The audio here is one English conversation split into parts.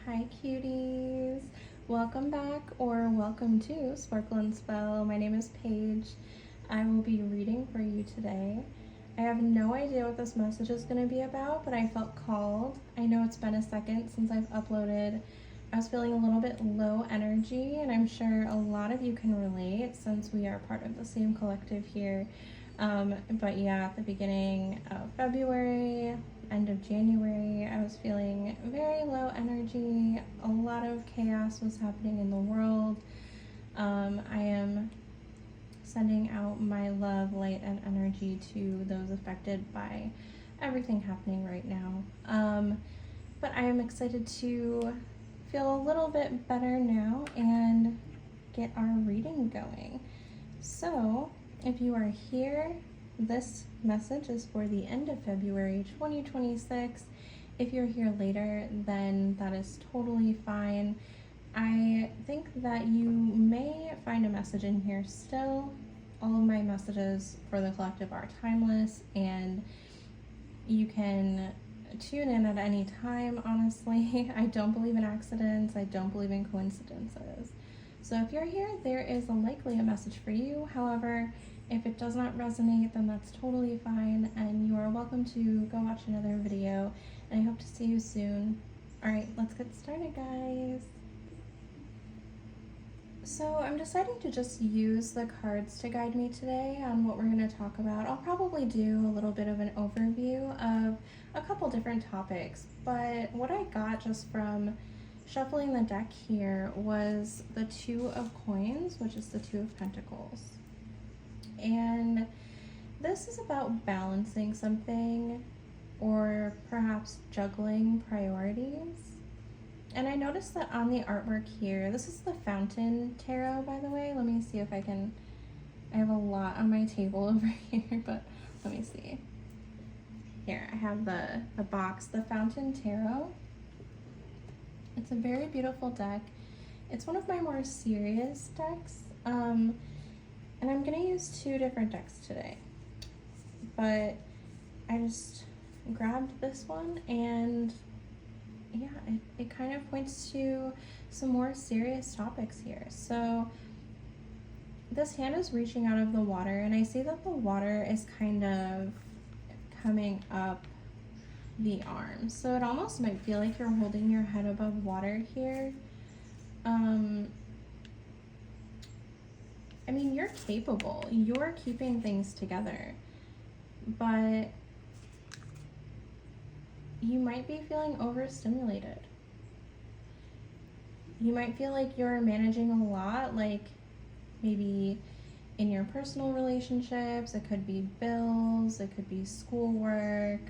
Hi cuties! Welcome back or welcome to Sparkle and Spell. My name is Paige. I will be reading for you today. I have no idea what this message is going to be about, but I felt called. I know it's been a second since I've uploaded. I was feeling a little bit low energy, and I'm sure a lot of you can relate since we are part of the same collective here. But yeah, at the beginning of February, end of January, I was feeling very low energy. A lot of chaos was happening in the world. I am sending out my love, light, and energy to those affected by everything happening right now. But I am excited to feel a little bit better now and get our reading going. So, if you are here, this message is for the end of February 2026. If you're here later, then that is totally fine. I think that you may find a message in here still. All of my messages for the collective are timeless, and you can tune in at any time, honestly. I don't believe in accidents. I don't believe in coincidences. So if you're here, there is likely a message for you. However, if it does not resonate, then that's totally fine, and you are welcome to go watch another video, and I hope to see you soon. Alright, let's get started, guys. So I'm deciding to just use the cards to guide me today on what we're going to talk about. I'll probably do a little bit of an overview of a couple different topics, but what I got just from shuffling the deck here was the Two of Coins, which is the Two of Pentacles. And this is about balancing something or perhaps juggling priorities. And I noticed that on the artwork here, this is the Fountain Tarot, by the way. Let me see if I can, I have a lot on my table over here, but let me see. Here, I have the box, the Fountain Tarot. It's a very beautiful deck. It's one of my more serious decks. And I'm gonna use two different decks today. But I just grabbed this one, and yeah, it kind of points to some more serious topics here. So this hand is reaching out of the water, and I see that the water is kind of coming up the arm. So it almost might feel like you're holding your head above water here. I mean, you're capable. You're keeping things together. But you might be feeling overstimulated. You might feel like you're managing a lot, like maybe in your personal relationships. It could be bills, it could be schoolwork,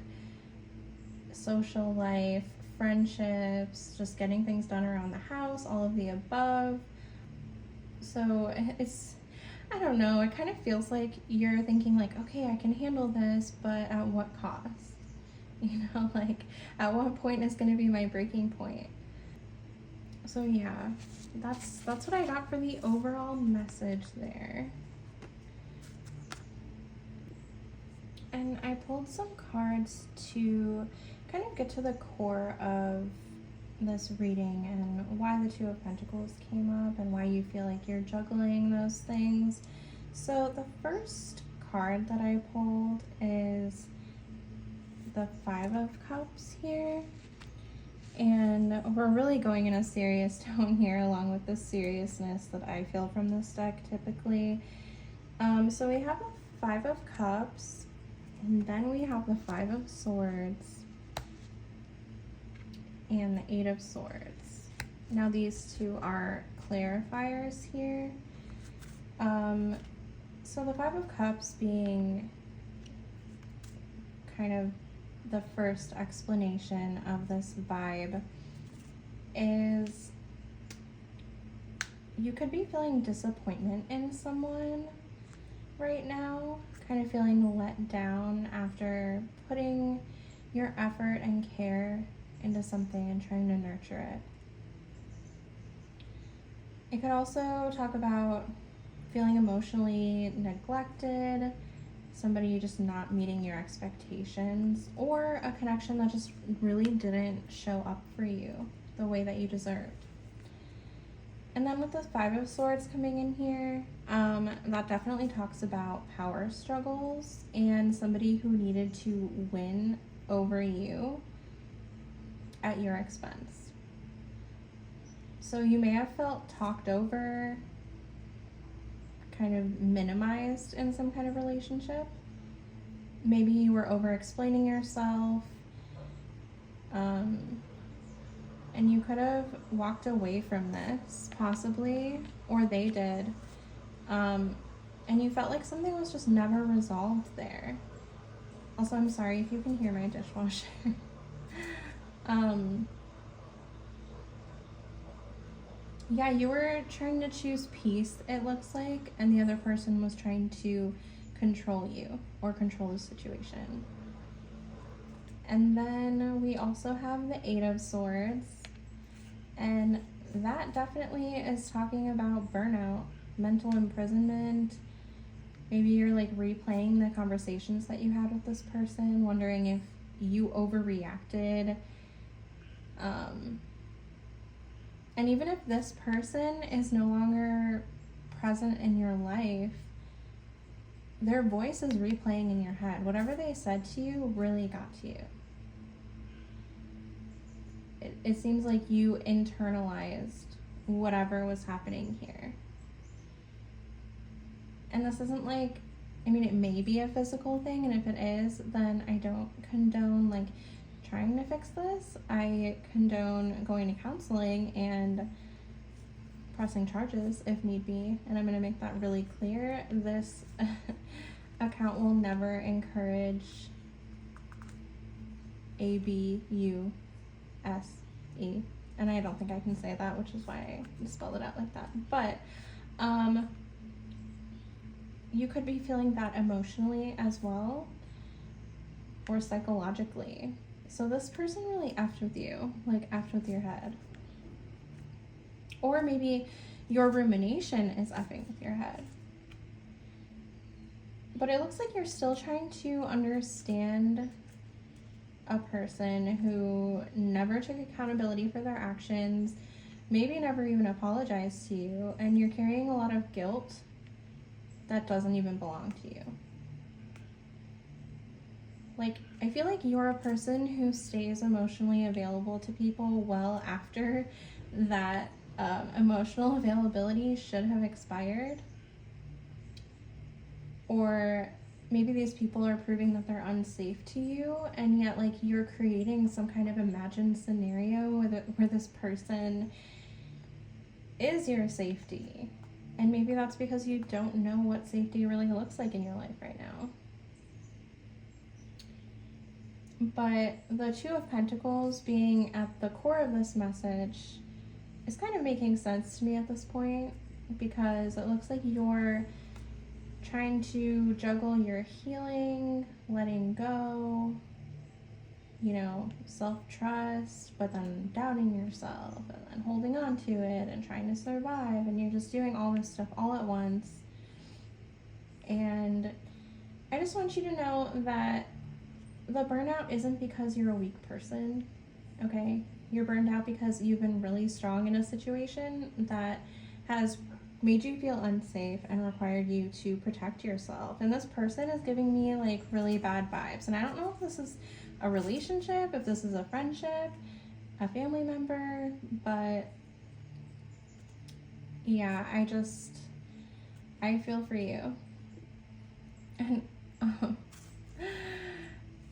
social life, friendships, just getting things done around the house, all of the above. So it's, I don't know, it kind of feels like you're thinking like, okay, I can handle this, but at what cost? You know, like at what point is going to be my breaking point? So yeah, that's what I got for the overall message there. And I pulled some cards to kind of get to the core of this reading and why the Two of Pentacles came up and why you feel like you're juggling those things. So the first card that I pulled is the Five of Cups here, and we're really going in a serious tone here along with the seriousness that I feel from this deck typically. So we have the Five of Cups, and then we have the Five of Swords and the Eight of Swords. Now these two are clarifiers here. So the Five of Cups being kind of the first explanation of this vibe is you could be feeling disappointment in someone right now, kind of feeling let down after putting your effort and care into something and trying to nurture it. It could also talk about feeling emotionally neglected, somebody just not meeting your expectations, or a connection that just really didn't show up for you. the way that you deserved. And then with the Five of Swords coming in here, that definitely talks about power struggles and somebody who needed to win over you at your expense. So you may have felt talked over, kind of minimized in some kind of relationship. Maybe you were over explaining yourself. And you could have walked away from this, possibly, or they did. And you felt like something was just never resolved there. Also, I'm sorry if you can hear my dishwasher. Yeah, you were trying to choose peace, it looks like, and the other person was trying to control you or control the situation. And then we also have the Eight of Swords, and that definitely is talking about burnout, mental imprisonment. Maybe you're like replaying the conversations that you had with this person, wondering if you overreacted. And even if this person is no longer present in your life, their voice is replaying in your head. Whatever they said to you really got to you. It seems like you internalized whatever was happening here. And this isn't like, I mean, it may be a physical thing, and if it is, then I don't condone like trying to fix this. I condone going to counseling and pressing charges if need be. And I'm going to make that really clear. This account will never encourage ABUSE. And I don't think I can say that, which is why I spelled it out like that. But you could be feeling that emotionally as well, or psychologically. So this person really effed with you, like effed with your head. Or maybe your rumination is effing with your head. But it looks like you're still trying to understand a person who never took accountability for their actions, maybe never even apologized to you, and you're carrying a lot of guilt that doesn't even belong to you. Like, I feel like you're a person who stays emotionally available to people well after that emotional availability should have expired. Or maybe these people are proving that they're unsafe to you, and yet like you're creating some kind of imagined scenario where this person is your safety. And maybe that's because you don't know what safety really looks like in your life right now. But the Two of Pentacles being at the core of this message is kind of making sense to me at this point, because it looks like you're trying to juggle your healing, letting go, you know, self-trust, but then doubting yourself, and then holding on to it and trying to survive, and you're just doing all this stuff all at once. And I just want you to know that the burnout isn't because you're a weak person, okay? You're burned out because you've been really strong in a situation that has made you feel unsafe and required you to protect yourself. And this person is giving me like really bad vibes. And I don't know if this is a relationship, if this is a friendship, a family member, but yeah, I feel for you. And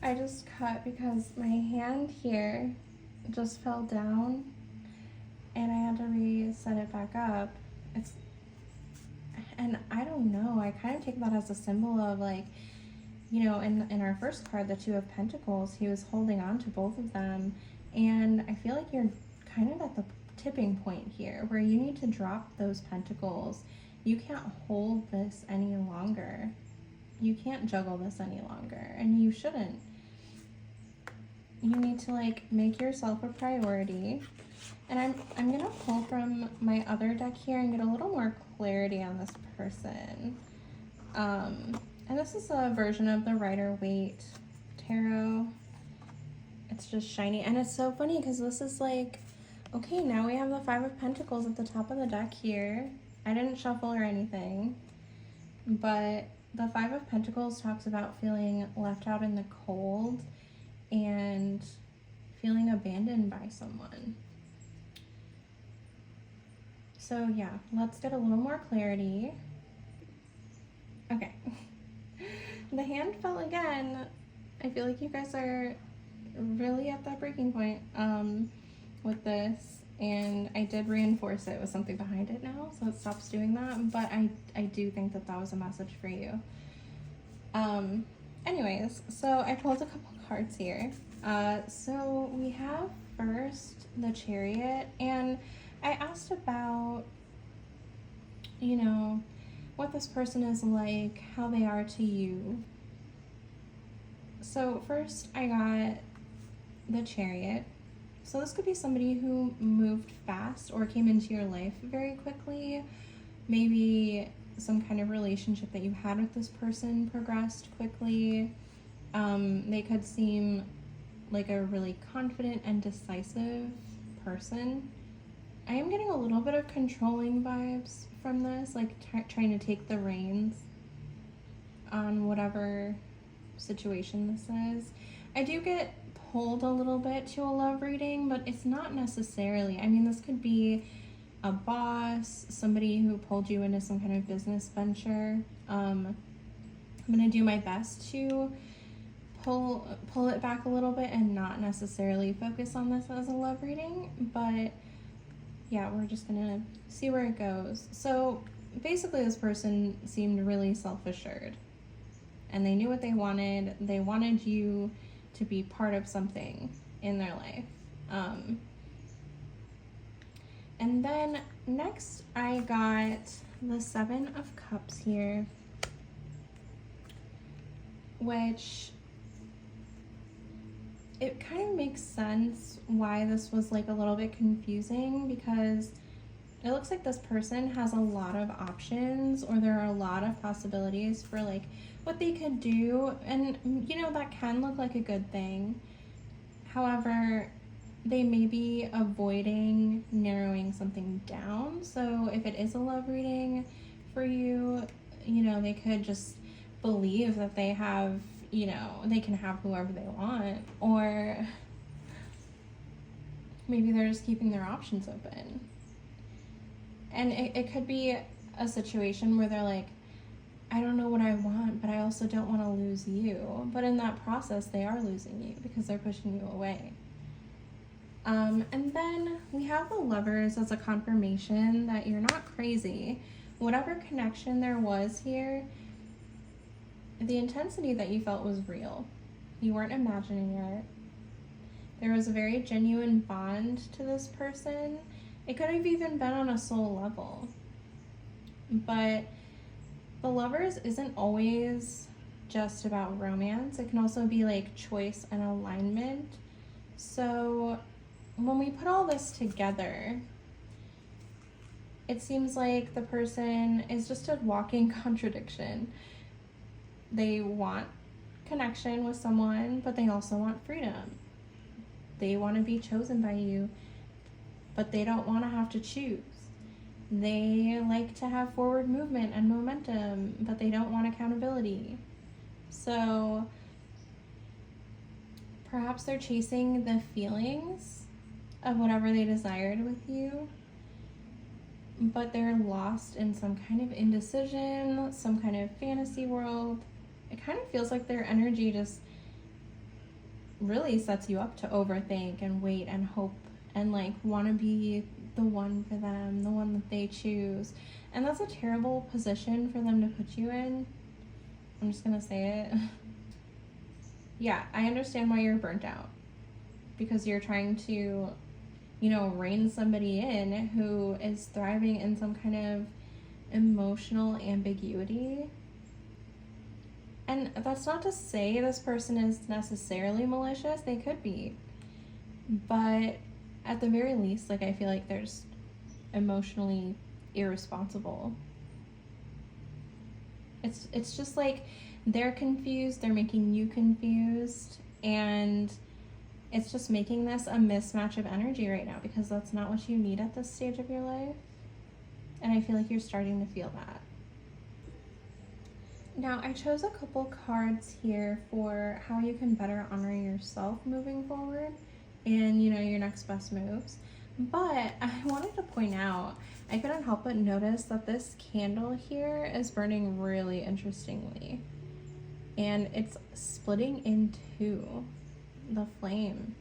I just cut because my hand here just fell down and I had to reset it back up. And I don't know, I kind of take that as a symbol of like, you know, in our first card, the Two of Pentacles, he was holding on to both of them. And I feel like you're kind of at the tipping point here where you need to drop those pentacles. You can't hold this any longer. You can't juggle this any longer, and you shouldn't. You need to like make yourself a priority. And I'm gonna pull from my other deck here and get a little more clarity on this person. And this is a version of the Rider-Waite Tarot. It's just shiny, and it's so funny because this is like Okay, now we have the Five of Pentacles at the top of the deck here. I didn't shuffle or anything, but the Five of Pentacles talks about feeling left out in the cold and feeling abandoned by someone. So yeah, let's get a little more clarity. Okay. The hand fell again. I feel like you guys are really at that breaking point with this, and I did reinforce it with something behind it now, so it stops doing that, but I do think that that was a message for you. Anyways, so I pulled a couple cards here. So we have first the Chariot, and I asked about, you know, what this person is like, how they are to you. So first I got the Chariot. So this could be somebody who moved fast or came into your life very quickly. Maybe some kind of relationship that you had with this person progressed quickly. They could seem like a really confident and decisive person. I am getting a little bit of controlling vibes from this, like trying to take the reins on whatever situation this is. I do get pulled a little bit to a love reading, but it's not necessarily. I mean, this could be a boss, somebody who pulled you into some kind of business venture. I'm gonna do my best to pull it back a little bit and not necessarily focus on this as a love reading, but yeah, we're just gonna see where it goes. So basically this person seemed really self-assured, and they knew what they wanted. They wanted you to be part of something in their life. And then next I got the Seven of Cups here, which it kind of makes sense why this was like a little bit confusing, because it looks like this person has a lot of options, or there are a lot of possibilities for like what they could do, and you know, that can look like a good thing. However, they may be avoiding narrowing something down. So if it is a love reading for you, you know, they could just believe that they have, you know, they can have whoever they want, or maybe they're just keeping their options open. And it could be a situation where they're like, I don't know what I want, but I also don't want to lose you. But in that process, they are losing you because they're pushing you away. And then we have the Lovers as a confirmation that you're not crazy. Whatever connection there was here, the intensity that you felt was real. You weren't imagining it. There was a very genuine bond to this person. It could have even been on a soul level. But the Lovers isn't always just about romance. It can also be like choice and alignment. So when we put all this together, it seems like the person is just a walking contradiction. They want connection with someone, but they also want freedom. They want to be chosen by you, but they don't want to have to choose. They like to have forward movement and momentum, but they don't want accountability. So perhaps they're chasing the feelings of whatever they desired with you, but they're lost in some kind of indecision, some kind of fantasy world. It kind of feels like their energy just really sets you up to overthink and wait and hope and like want to be the one for them, the one that they choose. And that's a terrible position for them to put you in. I'm just gonna say it. Yeah, I understand why you're burnt out, because you're trying to, you know, rein somebody in who is thriving in some kind of emotional ambiguity. And that's not to say this person is necessarily malicious. They could be. But at the very least, like, I feel like there's emotionally irresponsible. It's just like they're confused, they're making you confused, and it's just making this a mismatch of energy right now because that's not what you need at this stage of your life. And I feel like you're starting to feel that. Now, I chose a couple cards here for how you can better honor yourself moving forward and, your next best moves. But I wanted to point out, I couldn't help but notice that this candle here is burning really interestingly. And it's splitting in two, the flame.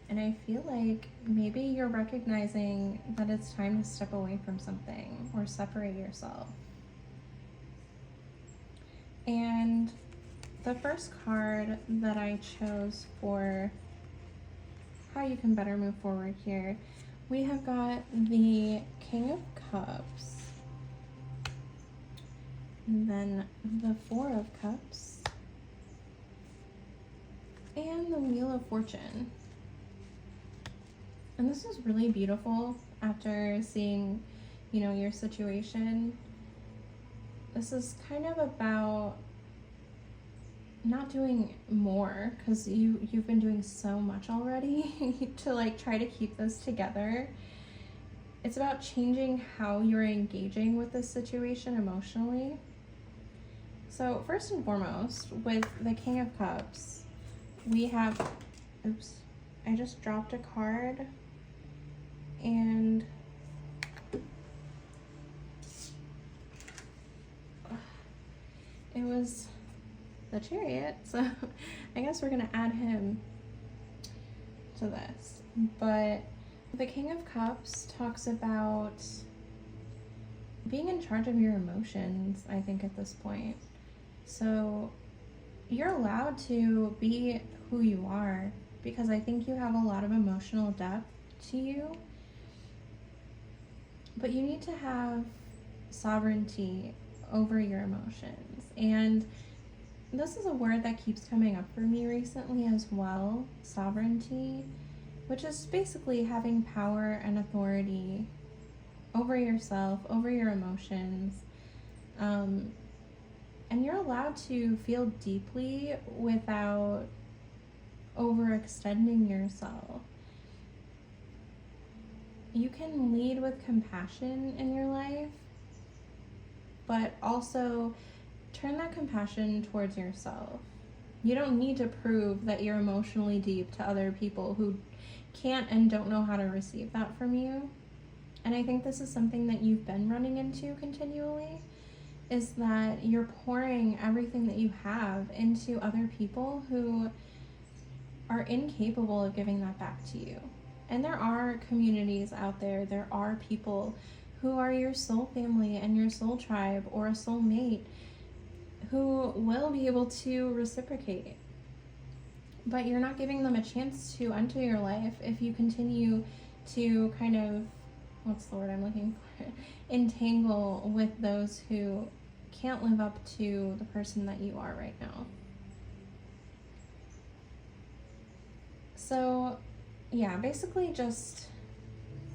And I feel like maybe you're recognizing that it's time to step away from something or separate yourself. And the first card that I chose for how you can better move forward here, we have got the King of Cups, and then the Four of Cups, and the Wheel of Fortune. And this is really beautiful after seeing, your situation. This is kind of about not doing more because you've been doing so much already to try to keep this together. It's about changing how you're engaging with this situation emotionally. So first and foremost, with the King of Cups, we have, oops, I just dropped a card and it was the Chariot, so I guess we're gonna add him to this. But the King of Cups talks about being in charge of your emotions, I think, at this point. So you're allowed to be who you are because I think you have a lot of emotional depth to you, but you need to have sovereignty over your emotions. And this is a word that keeps coming up for me recently as well, sovereignty, which is basically having power and authority over yourself, over your emotions. And you're allowed to feel deeply without overextending yourself. You can lead with compassion in your life, but also turn that compassion towards yourself. You don't need to prove that you're emotionally deep to other people who can't and don't know how to receive that from you. And I think this is something that you've been running into continually, is that you're pouring everything that you have into other people who are incapable of giving that back to you. And there are communities out there, there are people who are your soul family and your soul tribe or a soul mate who will be able to reciprocate. But you're not giving them a chance to enter your life if you continue to kind of, what's the word I'm looking for, entangle with those who can't live up to the person that you are right now. So yeah, basically just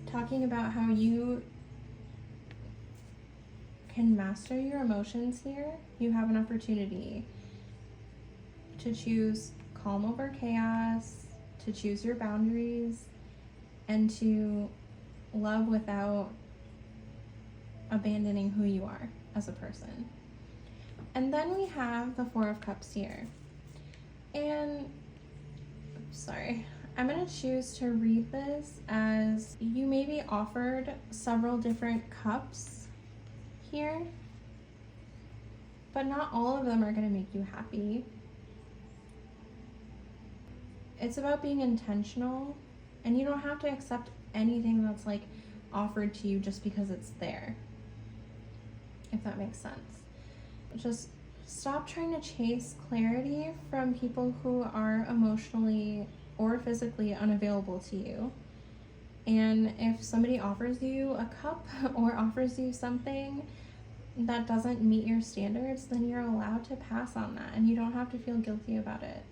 talking about how you can master your emotions here. You have an opportunity to choose calm over chaos, to choose your boundaries, and to love without abandoning who you are as a person. And then we have the Four of Cups here. And, sorry, I'm going to choose to read this as you may be offered several different cups here, but not all of them are going to make you happy. It's about being intentional, and you don't have to accept anything that's offered to you just because it's there, if that makes sense. Just stop trying to chase clarity from people who are emotionally or physically unavailable to you. And if somebody offers you a cup or offers you something that doesn't meet your standards, then you're allowed to pass on that, and you don't have to feel guilty about it.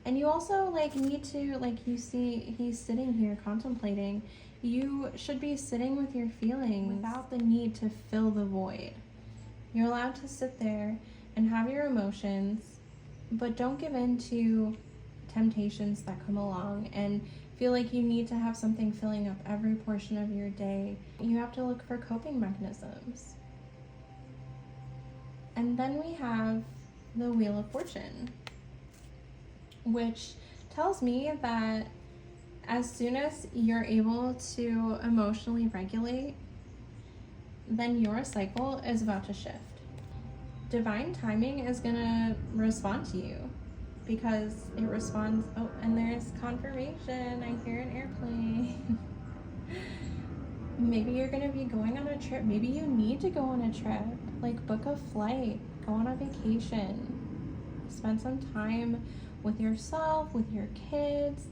And you also need to, you see he's sitting here contemplating, you should be sitting with your feelings without the need to fill the void. You're allowed to sit there and have your emotions, but don't give in to temptations that come along and feel like you need to have something filling up every portion of your day, you have to look for coping mechanisms. And then we have the Wheel of Fortune, which tells me that as soon as you're able to emotionally regulate, then your cycle is about to shift. Divine timing is gonna respond to you because it responds. Oh, and there's confirmation. I hear an airplane. Maybe you're gonna be going on a trip. Maybe you need to go on a trip. Like, book a flight, go on a vacation, spend some time with yourself, with your kids,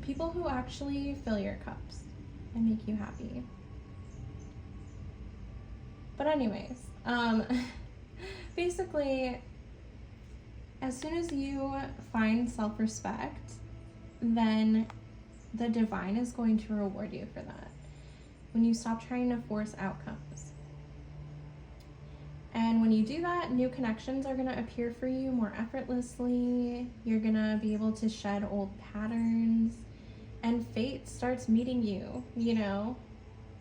people who actually fill your cups and make you happy. But anyways, basically, as soon as you find self-respect, then the divine is going to reward you for that. When you stop trying to force outcomes. And when you do that, new connections are going to appear for you more effortlessly. You're going to be able to shed old patterns, and fate starts meeting you, you know.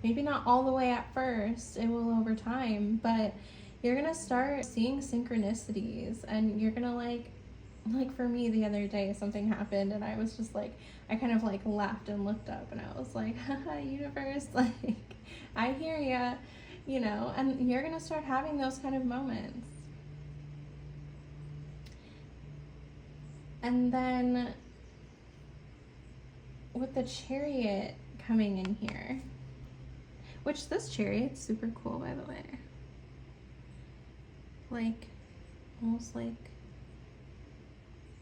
Maybe not all the way at first, it will over time, but you're gonna start seeing synchronicities, and you're gonna like for me the other day, something happened and I was just like, I kind of like laughed and looked up and I was like, haha, universe, like, I hear ya, you know, and you're gonna start having those kind of moments. And then with the Chariot coming in here, which this Chariot's super cool, by the way. Like, almost like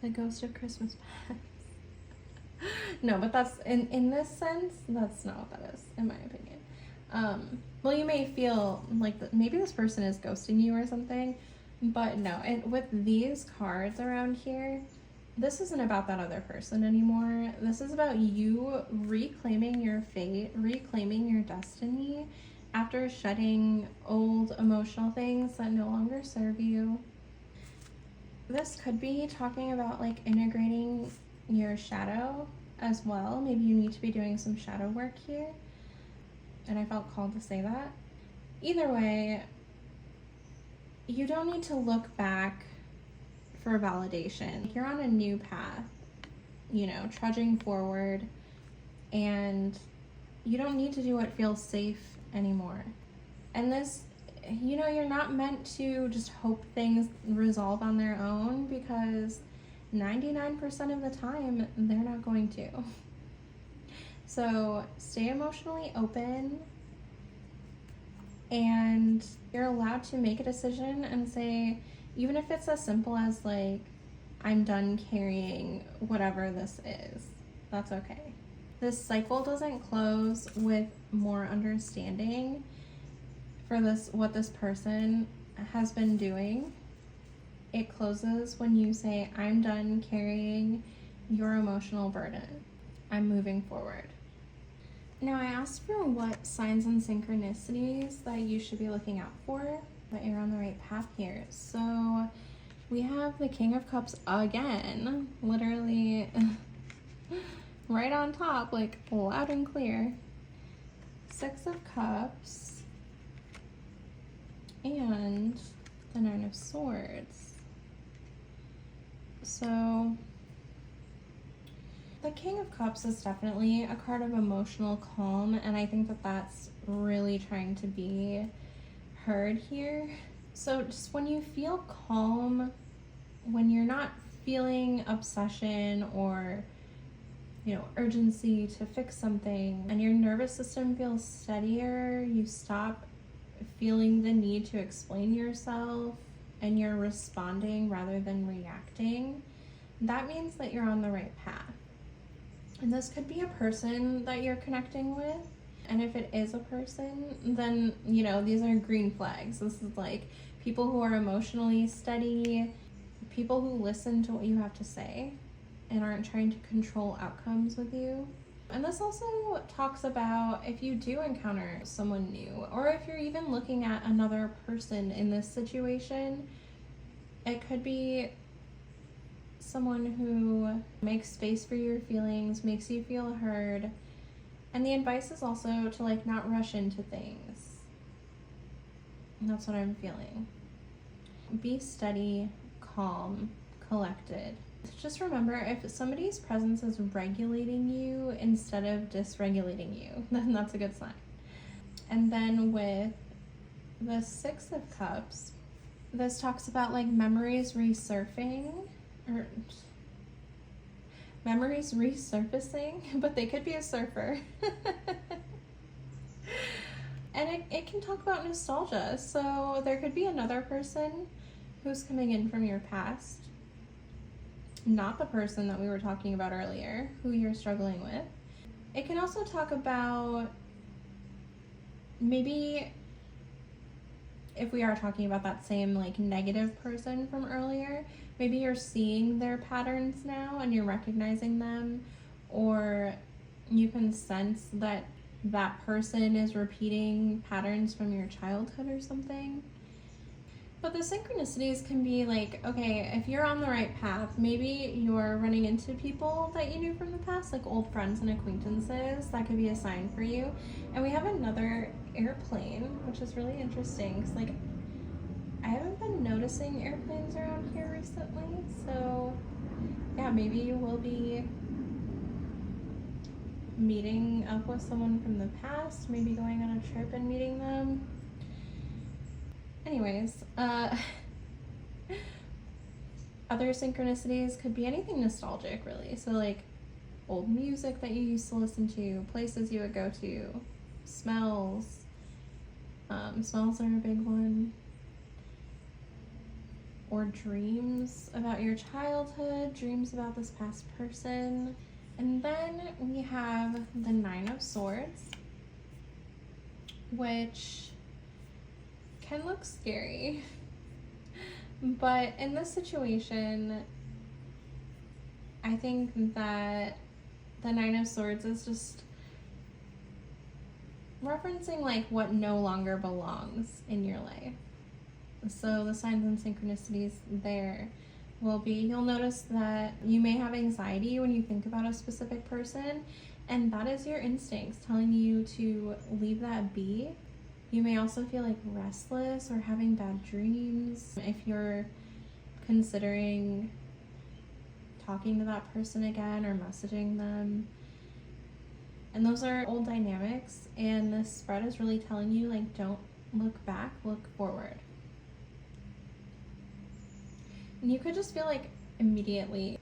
the Ghost of Christmas Past. No, but that's, in this sense, that's not what that is, in my opinion. Well, you may feel like maybe this person is ghosting you or something, but no. And with these cards around here, this isn't about that other person anymore. This is about you reclaiming your fate, reclaiming your destiny after shedding old emotional things that no longer serve you. This could be talking about like integrating your shadow as well. Maybe you need to be doing some shadow work here, and I felt called to say that. Either way, you don't need to look back for validation. You're on a new path, you know, trudging forward, and you don't need to do what feels safe anymore. And this, you know, you're not meant to just hope things resolve on their own, because 99% of the time they're not going to. So stay emotionally open, and you're allowed to make a decision and say, even if it's as simple as like, I'm done carrying whatever this is, that's okay. This cycle doesn't close with more understanding for this, what this person has been doing. It closes when you say, I'm done carrying your emotional burden. I'm moving forward. Now, I asked for what signs and synchronicities that you should be looking out for, that you're on the right path here. So we have the King of Cups again, literally right on top, like loud and clear. Six of Cups and the Nine of Swords. So the King of Cups is definitely a card of emotional calm, and I think that that's really trying to be heard here. So just when you feel calm, when you're not feeling obsession or, you know, urgency to fix something, and your nervous system feels steadier, you stop feeling the need to explain yourself and you're responding rather than reacting, that means that you're on the right path. And this could be a person that you're connecting with. And if it is a person, then, you know, these are green flags. This is like people who are emotionally steady, people who listen to what you have to say and aren't trying to control outcomes with you. And this also talks about if you do encounter someone new, or if you're even looking at another person in this situation, it could be someone who makes space for your feelings, makes you feel heard. And the advice is also to like not rush into things. And that's what I'm feeling. Be steady, calm, collected. Just remember, if somebody's presence is regulating you instead of dysregulating you, then that's a good sign. And then with the Six of Cups, this talks about like memories resurfacing, but they could be a surfer. And it can talk about nostalgia. So there could be another person who's coming in from your past, not the person that we were talking about earlier, who you're struggling with. It can also talk about maybe if we are talking about that same like negative person from earlier, maybe you're seeing their patterns now and you're recognizing them, or you can sense that that person is repeating patterns from your childhood or something. But the synchronicities can be like, okay, if you're on the right path, maybe you're running into people that you knew from the past, like old friends and acquaintances. That could be a sign for you. And we have another airplane, which is really interesting because like I haven't been noticing airplanes around here recently. So yeah, maybe you will be meeting up with someone from the past, maybe going on a trip and meeting them. Anyways, other synchronicities could be anything nostalgic, really. So like old music that you used to listen to, places you would go to, smells. Smells are a big one. Or dreams about your childhood, dreams about this past person. And then we have the Nine of Swords, which can look scary. But in this situation, I think that the Nine of Swords is just referencing like what no longer belongs in your life. So the signs and synchronicities there will be, you'll notice that you may have anxiety when you think about a specific person, and that is your instincts telling you to leave that be. You may also feel like restless or having bad dreams if you're considering talking to that person again or messaging them. And those are old dynamics, and this spread is really telling you like don't look back, look forward. And you could just feel like immediately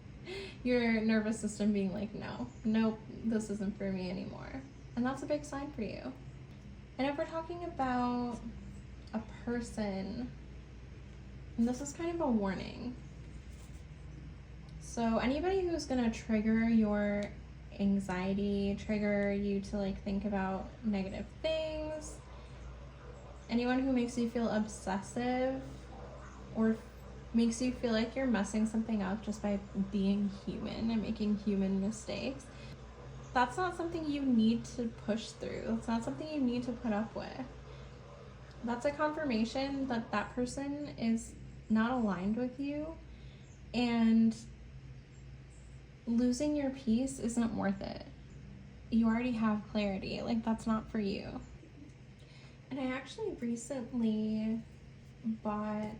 your nervous system being like, nope, this isn't for me anymore. And that's a big sign for you. And if we're talking about a person, and this is kind of a warning. So anybody who's gonna trigger your anxiety, trigger you to like think about negative things, anyone who makes you feel obsessive or makes you feel like you're messing something up just by being human and making human mistakes, that's not something you need to push through. It's not something you need to put up with. That's a confirmation that that person is not aligned with you, and losing your peace isn't worth it. You already have clarity. Like, that's not for you. And I actually recently bought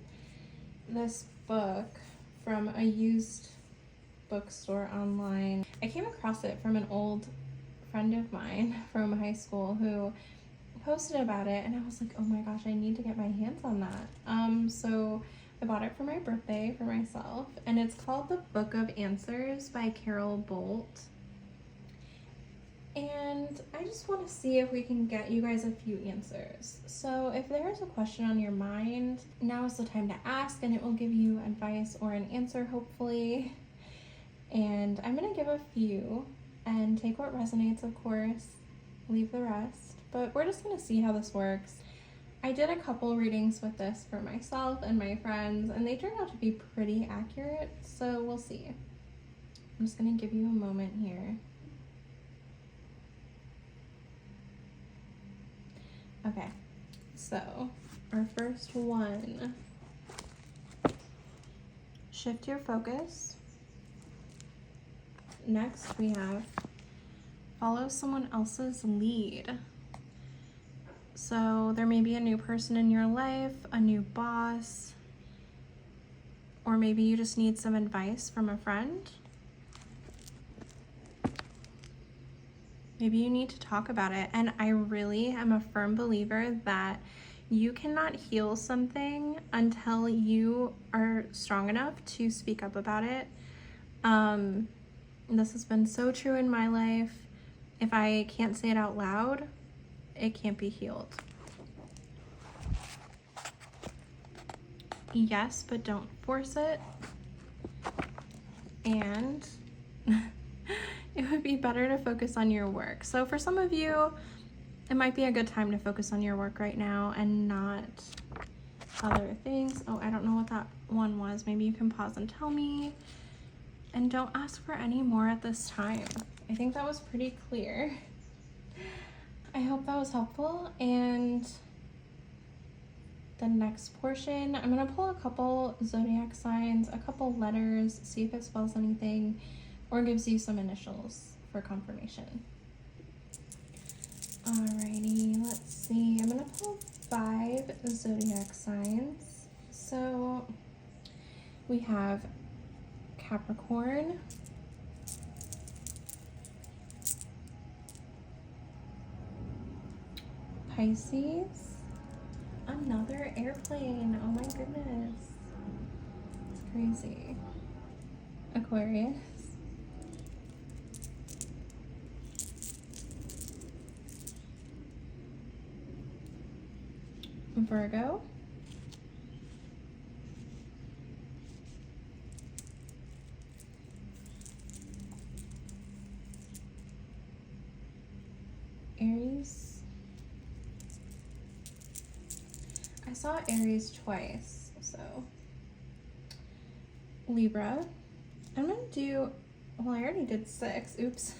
this book from a used bookstore online. I came across it from an old friend of mine from high school who posted about it, and I was like, oh my gosh, I need to get my hands on that. So I bought it for my birthday for myself, and it's called The Book of Answers by Carol Bolt. And I just want to see if we can get you guys a few answers. So if there's a question on your mind, now is the time to ask, and it will give you advice or an answer, hopefully. And I'm going to give a few and take what resonates, of course, leave the rest. But we're just going to see how this works. I did a couple readings with this for myself and my friends, and they turned out to be pretty accurate, so we'll see. I'm just going to give you a moment here. Okay, so our first one, shift your focus, next we have follow someone else's lead. So there may be a new person in your life, a new boss, or maybe you just need some advice from a friend. Maybe you need to talk about it. And I really am a firm believer that you cannot heal something until you are strong enough to speak up about it. This has been so true in my life. If I can't say it out loud, it can't be healed. Yes, but don't force it. And it would be better to focus on your work. So for some of you, it might be a good time to focus on your work right now and not other things. Oh, I don't know what that one was. Maybe you can pause and tell me. And don't ask for any more at this time. I think that was pretty clear. I hope that was helpful. And the next portion, I'm gonna pull a couple zodiac signs, a couple letters, see if it spells anything or gives you some initials for confirmation. Alrighty, let's see. I'm gonna pull 5 zodiac signs. So we have Capricorn, Pisces, another airplane, oh my goodness, it's crazy, Aquarius, Virgo, Aries. I saw Aries twice, so Libra. I'm gonna do, well, I already did 6, oops.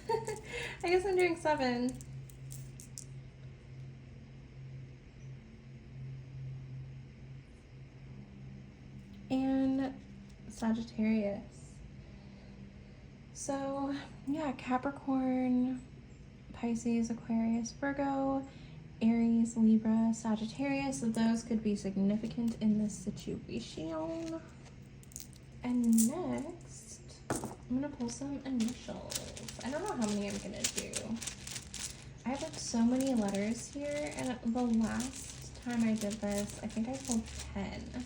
I guess I'm doing 7. And Sagittarius. So yeah, Capricorn, Pisces, Aquarius, Virgo, Aries, Libra, Sagittarius. So those could be significant in this situation. And next, I'm gonna pull some initials. I don't know how many I'm gonna do. I have like so many letters here, and the last time I did this, I think I pulled 10.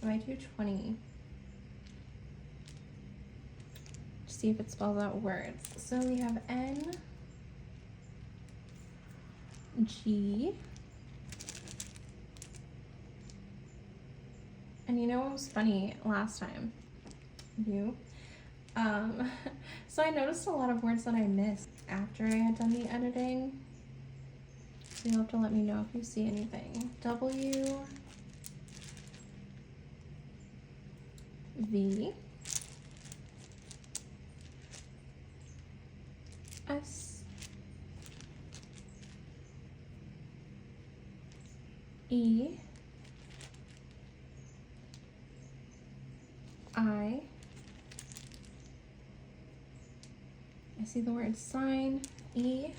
I might do 20. See if it spells out words. So we have N, G, and you know what was funny last time? So I noticed a lot of words that I missed after I had done the editing. So you'll have to let me know if you see anything. W, V, S, E, I see the word sign, E,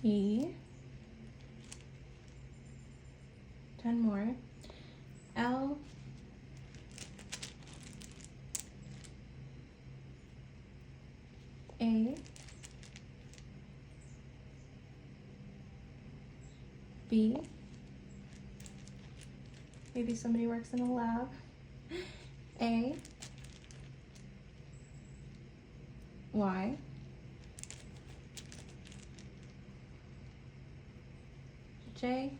D, 10 more, L, A, B, maybe somebody works in a lab, A, Y, J,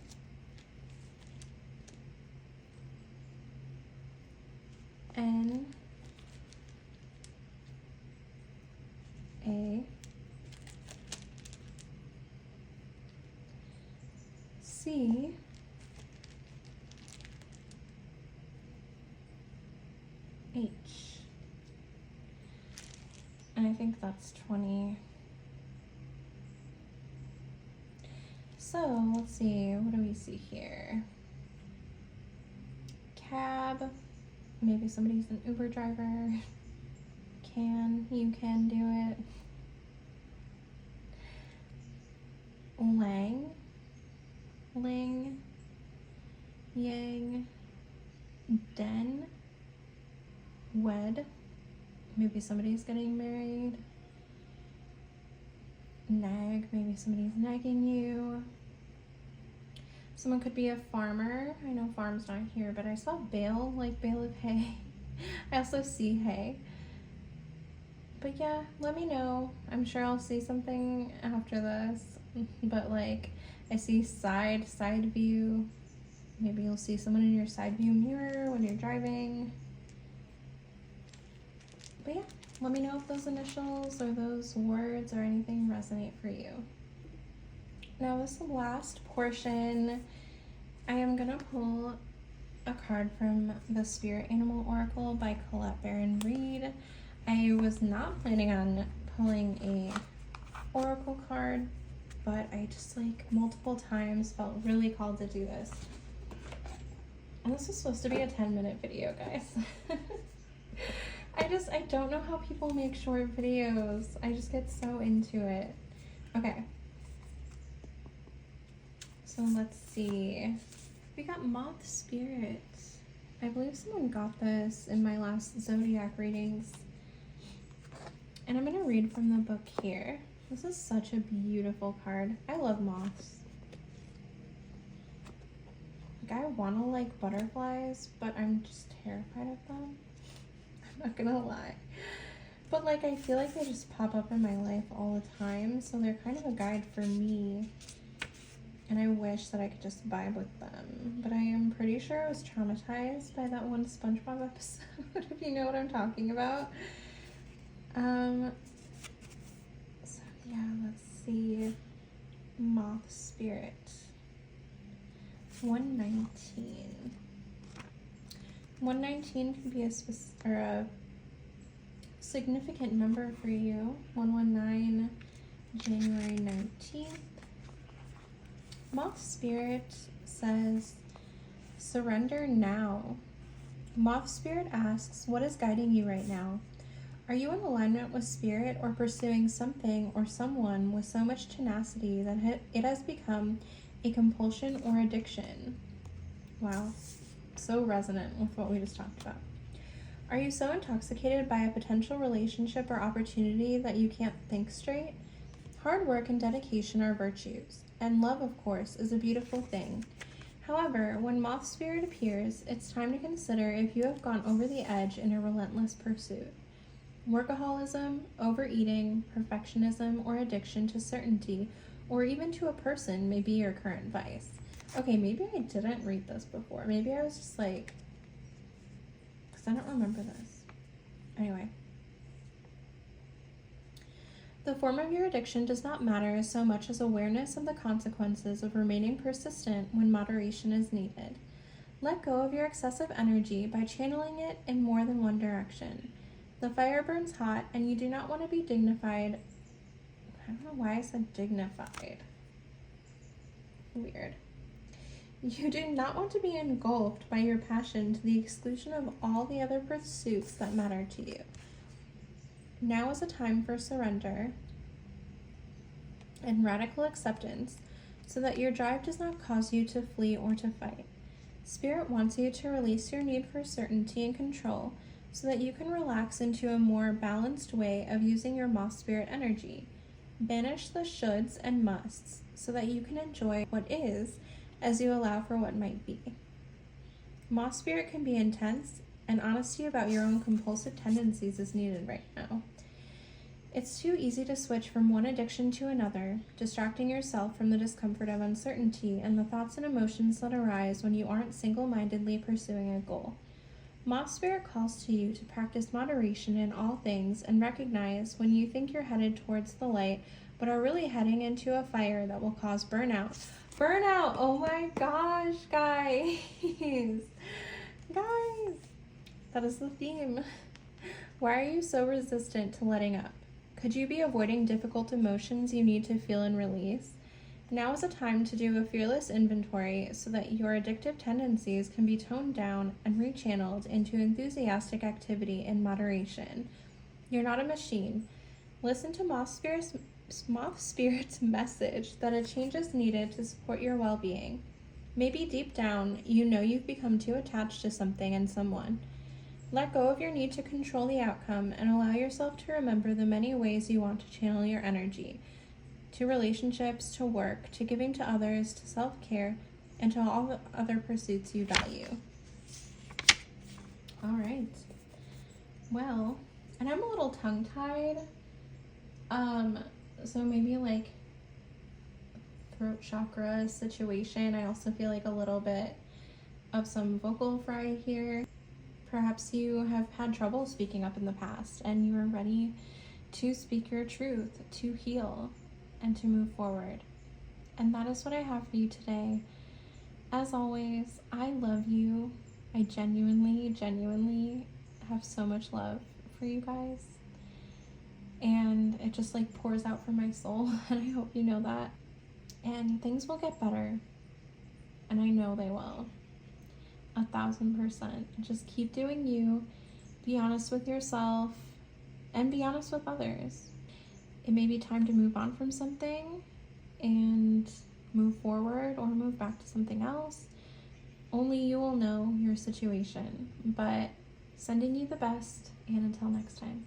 N, A, C, H. And I think that's 20. So let's see, what do we see here? Cab, Maybe somebody's an Uber driver. You can do it. Ling, yang, den, wed. Maybe somebody's getting married. Nag, maybe somebody's nagging you. Someone could be a farmer. I know farm's not here, but I saw bale, like bale of hay. I also see hay. But yeah, let me know. I'm sure I'll see something after this. But like, I see side view. Maybe you'll see someone in your side view mirror when you're driving. But yeah, let me know if those initials or those words or anything resonate for you. Now this last portion, I am gonna pull a card from the Spirit Animal Oracle by Colette Baron Reed. I was not planning on pulling a oracle card, but I just like multiple times felt really called to do this. And this was supposed to be a 10-minute video, guys. I don't know how people make short videos. I just get so into it. Okay. So let's see. We got Moth Spirit. I believe someone got this in my last Zodiac readings. And I'm going to read from the book here. This is such a beautiful card. I love moths. Like, I want to like butterflies, but I'm just terrified of them. I'm not gonna lie. But like, I feel like they just pop up in my life all the time, so they're kind of a guide for me. And I wish that I could just vibe with them. But I am pretty sure I was traumatized by that one SpongeBob episode, if you know what I'm talking about. So yeah, let's see. Moth Spirit. 119. 119 can be a significant number for you. 119, January 19th. Moth Spirit says, surrender now. Moth Spirit asks, what is guiding you right now? Are you in alignment with Spirit or pursuing something or someone with so much tenacity that it has become a compulsion or addiction? Wow. So resonant with what we just talked about. Are you so intoxicated by a potential relationship or opportunity that you can't think straight? Hard work and dedication are virtues, and love, of course, is a beautiful thing. However, when Moth Spirit appears, it's time to consider if you have gone over the edge in a relentless pursuit. Workaholism, overeating, perfectionism, or addiction to certainty, or even to a person may be your current vice. Okay, maybe I didn't read this before. Maybe I was just like, because I don't remember this. Anyway. The form of your addiction does not matter so much as awareness of the consequences of remaining persistent when moderation is needed. Let go of your excessive energy by channeling it in more than one direction. The fire burns hot, and you do not want to be dignified. I don't know why I said dignified. Weird. You do not want to be engulfed by your passion to the exclusion of all the other pursuits that matter to you. Now is a time for surrender and radical acceptance so that your drive does not cause you to flee or to fight. Spirit wants you to release your need for certainty and control so that you can relax into a more balanced way of using your Moth Spirit energy. Banish the shoulds and musts so that you can enjoy what is as you allow for what might be. Moth Spirit can be intense, and honesty about your own compulsive tendencies is needed right now. It's too easy to switch from one addiction to another, distracting yourself from the discomfort of uncertainty and the thoughts and emotions that arise when you aren't single-mindedly pursuing a goal. Moth Spirit calls to you to practice moderation in all things and recognize when you think you're headed towards the light, but are really heading into a fire that will cause burnout. Burnout! Oh my gosh, guys! Guys! That is the theme. Why are you so resistant to letting up? Could you be avoiding difficult emotions you need to feel and release? Now is a time to do a fearless inventory so that your addictive tendencies can be toned down and rechanneled into enthusiastic activity in moderation. You're not a machine. Listen to Moth Spirit's message that a change is needed to support your well-being. Maybe deep down, you know you've become too attached to something and someone. Let go of your need to control the outcome and allow yourself to remember the many ways you want to channel your energy. To relationships, to work, to giving to others, to self-care, and to all the other pursuits you value. All right. Well, and I'm a little tongue-tied. So maybe like throat chakra situation. I also feel like a little bit of some vocal fry here. Perhaps you have had trouble speaking up in the past and you are ready to speak your truth, to heal, and to move forward. And that is what I have for you today. As always, I love you. I genuinely have so much love for you guys. And it just like pours out from my soul, and I hope you know that. And things will get better, and I know they will. 1,000%. Just keep doing you. Be honest with yourself, and be honest with others. It may be time to move on from something and move forward or move back to something else. Only you will know your situation. But sending you the best, and until next time.